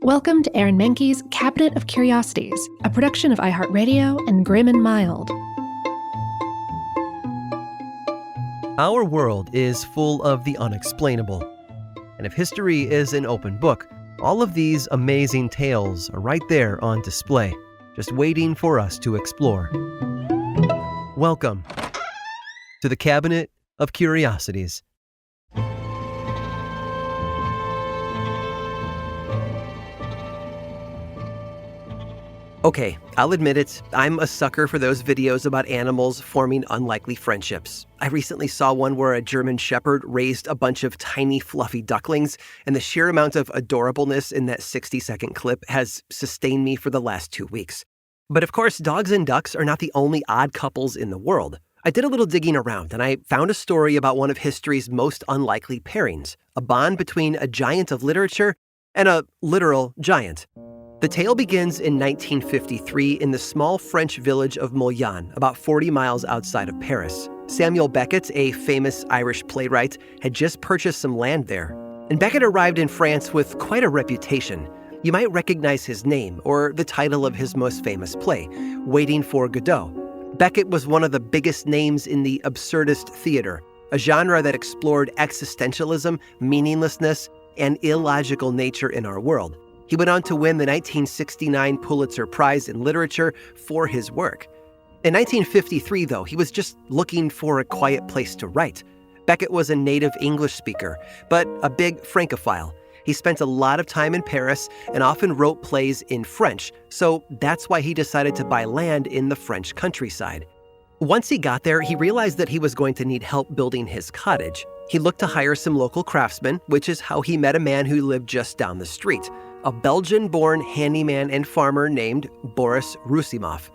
Welcome to Aaron Mahnke's Cabinet of Curiosities, a production of iHeartRadio and Grim and Mild. Our world is full of the unexplainable. And if history is an open book, all of these amazing tales are right there on display, just waiting for us to explore. Welcome to the Cabinet of Curiosities. Okay, I'll admit it, I'm a sucker for those videos about animals forming unlikely friendships. I recently saw one where a German shepherd raised a bunch of tiny fluffy ducklings, and the sheer amount of adorableness in that 60-second clip has sustained me for the last 2 weeks. But of course, dogs and ducks are not the only odd couples in the world. I did a little digging around, and I found a story about one of history's most unlikely pairings, a bond between a giant of literature and a literal giant. The tale begins in 1953 in the small French village of Moulins, about 40 miles outside of Paris. Samuel Beckett, a famous Irish playwright, had just purchased some land there. And Beckett arrived in France with quite a reputation. You might recognize his name or the title of his most famous play, Waiting for Godot. Beckett was one of the biggest names in the absurdist theater, a genre that explored existentialism, meaninglessness, and illogical nature in our world. He went on to win the 1969 Pulitzer Prize in Literature for his work. In 1953, though, he was just looking for a quiet place to write. Beckett was a native English speaker, but a big Francophile. He spent a lot of time in Paris and often wrote plays in French, so that's why he decided to buy land in the French countryside. Once he got there, he realized that he was going to need help building his cottage. He looked to hire some local craftsmen, which is how he met a man who lived just down the street, a Belgian-born handyman and farmer named Boris Roussimoff.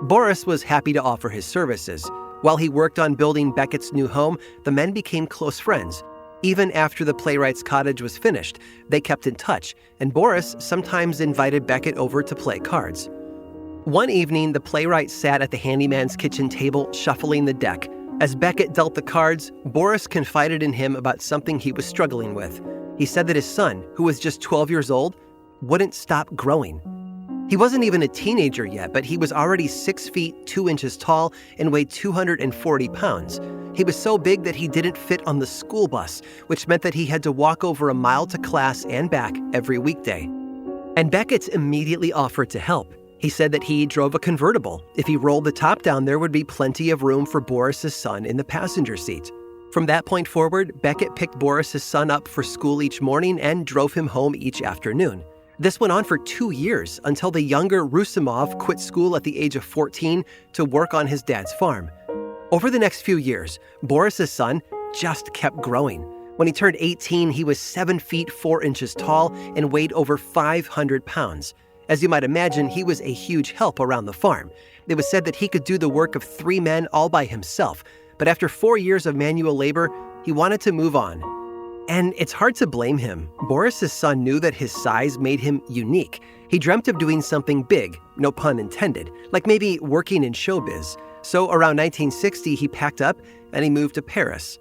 Boris was happy to offer his services. While he worked on building Beckett's new home, the men became close friends. Even after the playwright's cottage was finished, they kept in touch, and Boris sometimes invited Beckett over to play cards. One evening, the playwright sat at the handyman's kitchen table, shuffling the deck. As Beckett dealt the cards, Boris confided in him about something he was struggling with. He said that his son, who was just 12 years old, wouldn't stop growing. He wasn't even a teenager yet, but he was already 6 feet 2 inches tall and weighed 240 pounds. He was so big that he didn't fit on the school bus, which meant that he had to walk over a mile to class and back every weekday. And Beckett immediately offered to help. He said that he drove a convertible. If he rolled the top down, there would be plenty of room for Boris's son in the passenger seat. From that point forward, Beckett picked Boris's son up for school each morning and drove him home each afternoon. This went on for 2 years until the younger Roussimoff quit school at the age of 14 to work on his dad's farm. Over the next few years, Boris's son just kept growing. When he turned 18, he was 7 feet 4 inches tall and weighed over 500 pounds. As you might imagine, he was a huge help around the farm. It was said that he could do the work of 3 men all by himself, but after 4 years of manual labor, he wanted to move on. And it's hard to blame him. Boris's son knew that his size made him unique. He dreamt of doing something big, no pun intended, like maybe working in showbiz. So around 1960, he packed up and he moved to Paris.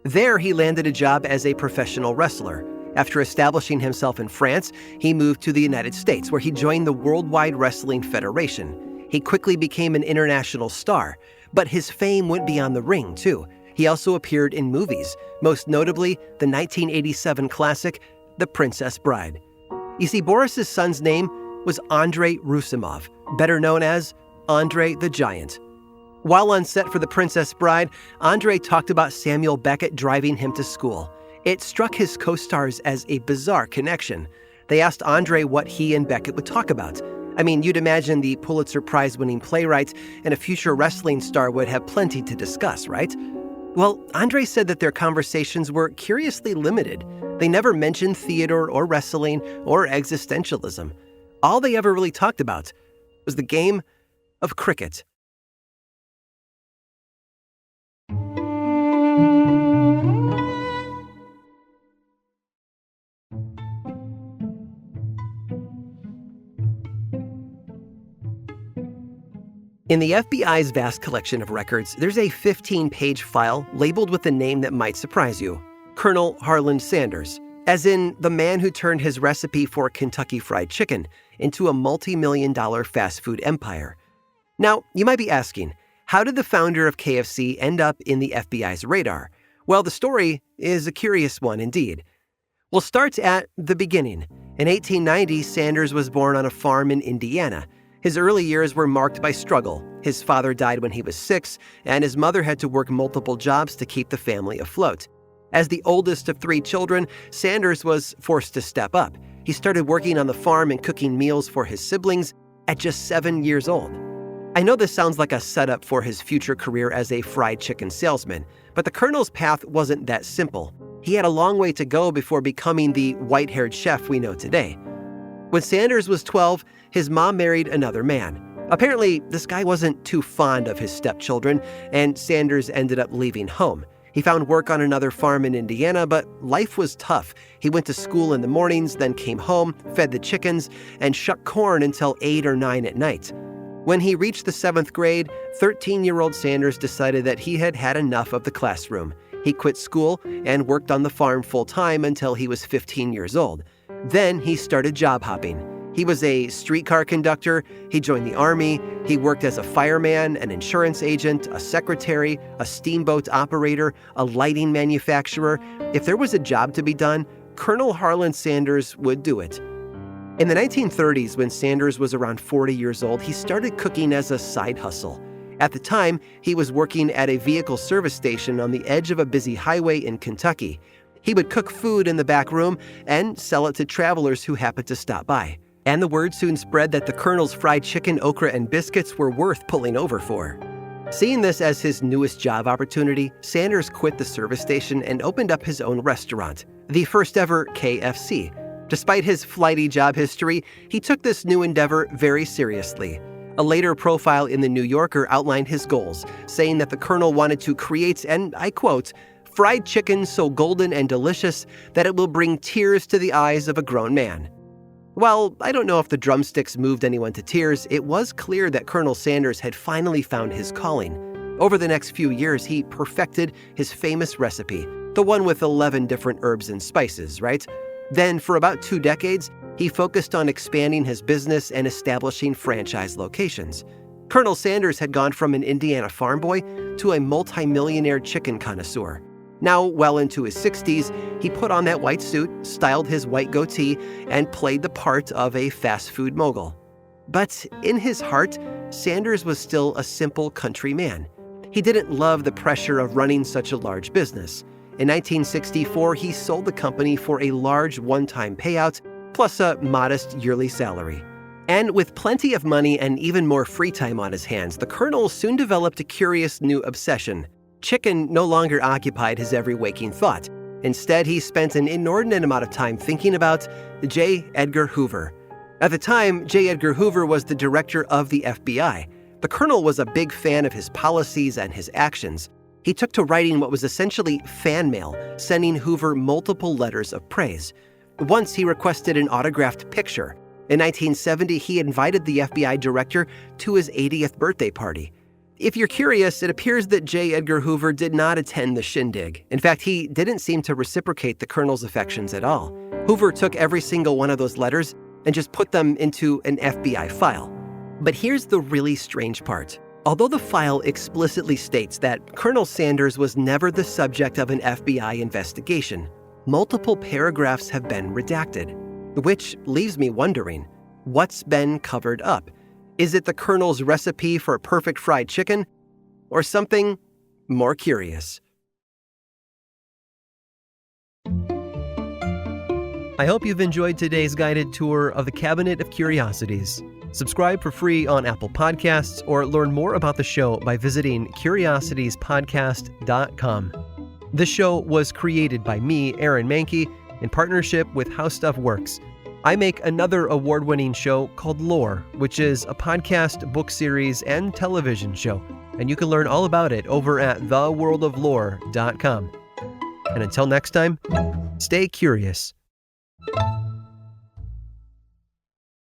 There, he landed a job as a professional wrestler. After establishing himself in France, he moved to the United States, where he joined the Worldwide Wrestling Federation. He quickly became an international star, but his fame went beyond the ring, too. He also appeared in movies, most notably the 1987 classic, The Princess Bride. You see, Boris's son's name was Andrei Roussimoff, better known as Andre the Giant. While on set for The Princess Bride, Andre talked about Samuel Beckett driving him to school. It struck his co-stars as a bizarre connection. They asked Andre what he and Beckett would talk about. I mean, you'd imagine the Pulitzer Prize-winning playwright and a future wrestling star would have plenty to discuss, right? Well, Andre said that their conversations were curiously limited. They never mentioned theater or wrestling or existentialism. All they ever really talked about was the game of cricket. In the FBI's vast collection of records, there's a 15-page file labeled with a name that might surprise you: Colonel Harlan Sanders. as in the man who turned his recipe for Kentucky Fried Chicken into a multi-million-dollar fast food empire. Now, you might be asking, how did the founder of KFC end up in the FBI's radar? Well, the story is a curious one indeed. We'll start at the beginning. In 1890, Sanders was born on a farm in Indiana. His early years were marked by struggle. His father died when he was 6, and his mother had to work multiple jobs to keep the family afloat. As the oldest of 3 children, Sanders was forced to step up. He started working on the farm and cooking meals for his siblings at just 7 years old. I know this sounds like a setup for his future career as a fried chicken salesman, but the Colonel's path wasn't that simple. He had a long way to go before becoming the white-haired chef we know today. When Sanders was 12, his mom married another man. Apparently, this guy wasn't too fond of his stepchildren, and Sanders ended up leaving home. He found work on another farm in Indiana, but life was tough. He went to school in the mornings, then came home, fed the chickens, and shucked corn until 8 or 9 at night. When he reached the 7th grade, 13-year-old Sanders decided that he had had enough of the classroom. He quit school and worked on the farm full-time until he was 15 years old. Then he started job hopping. He was a streetcar conductor, he joined the Army, he worked as a fireman, an insurance agent, a secretary, a steamboat operator, a lighting manufacturer. If there was a job to be done, Colonel Harlan Sanders would do it. In the 1930s, when Sanders was around 40 years old, he started cooking as a side hustle. At the time, he was working at a vehicle service station on the edge of a busy highway in Kentucky. He would cook food in the back room and sell it to travelers who happened to stop by. And the word soon spread that the Colonel's fried chicken, okra, and biscuits were worth pulling over for. Seeing this as his newest job opportunity, Sanders quit the service station and opened up his own restaurant, the first ever KFC. Despite his flighty job history, he took this new endeavor very seriously. A later profile in The New Yorker outlined his goals, saying that the Colonel wanted to create, and I quote, "fried chicken so golden and delicious that it will bring tears to the eyes of a grown man." While I don't know if the drumsticks moved anyone to tears, it was clear that Colonel Sanders had finally found his calling. Over the next few years, he perfected his famous recipe, the one with 11 different herbs and spices, right? Then, for about 2 decades, he focused on expanding his business and establishing franchise locations. Colonel Sanders had gone from an Indiana farm boy to a multi-millionaire chicken connoisseur. Now, well into his 60s, he put on that white suit, styled his white goatee, and played the part of a fast food mogul. But in his heart, Sanders was still a simple country man. He didn't love the pressure of running such a large business. In 1964, he sold the company for a large one-time payout, plus a modest yearly salary. And with plenty of money and even more free time on his hands, the Colonel soon developed a curious new obsession. Chicken no longer occupied his every waking thought. Instead, he spent an inordinate amount of time thinking about J. Edgar Hoover. At the time, J. Edgar Hoover was the director of the FBI. The Colonel was a big fan of his policies and his actions. He took to writing what was essentially fan mail, sending Hoover multiple letters of praise. Once he requested an autographed picture. In 1970, he invited the FBI director to his 80th birthday party. If you're curious, it appears that J. Edgar Hoover did not attend the shindig. In fact, he didn't seem to reciprocate the Colonel's affections at all. Hoover took every single one of those letters and just put them into an FBI file. But here's the really strange part. Although the file explicitly states that Colonel Sanders was never the subject of an FBI investigation, multiple paragraphs have been redacted, which leaves me wondering, what's been covered up? Is it the Colonel's recipe for perfect fried chicken, or something more curious? I hope you've enjoyed today's guided tour of the Cabinet of Curiosities. Subscribe for free on Apple Podcasts or learn more about the show by visiting curiositiespodcast.com. This show was created by me, Aaron Mahnke, in partnership with How Stuff Works. I make another award-winning show called Lore, which is a podcast, book series, and television show, and you can learn all about it over at theworldoflore.com. And until next time, stay curious.